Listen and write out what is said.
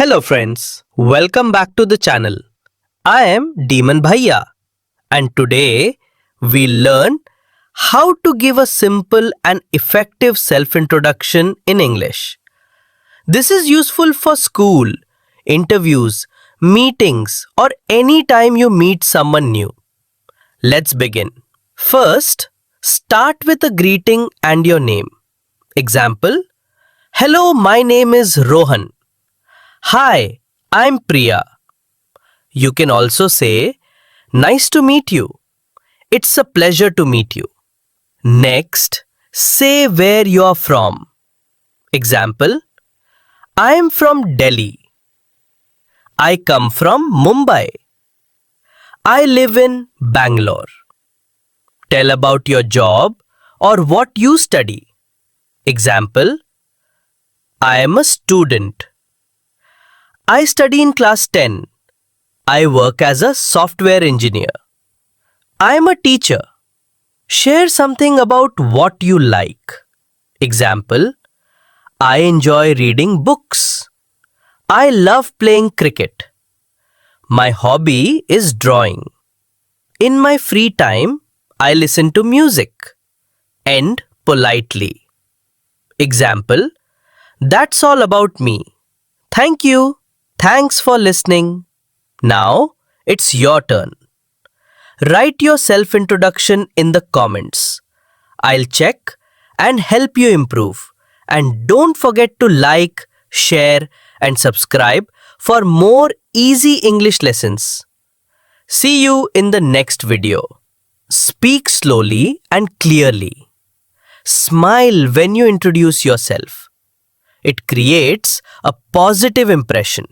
Hello friends, welcome back to the channel. I am Demon Bhaiya and today we learn how to give a simple and effective self-introduction in English. This is useful for school, interviews, meetings or any time you meet someone new. Let's begin. First, start with a greeting and your name. Example, hello, my name is Rohan. Hi, I'm Priya. You can also say, nice to meet you. It's a pleasure to meet you. Next, say where you are from. Example, I am from Delhi. I come from Mumbai. I live in Bangalore. Tell about your job or what you study. Example, I am a student. I study in class 10. I work as a software engineer. I am a teacher. Share something about what you like. Example, I enjoy reading books. I love playing cricket. My hobby is drawing. In my free time, I listen to music. End politely. Example, that's all about me. Thank you. Thanks for listening. Now, it's your turn. Write your self-introduction in the comments. I'll check and help you improve. And don't forget to like, share and subscribe for more easy English lessons. See you in the next video. Speak slowly and clearly. Smile when you introduce yourself. It creates a positive impression.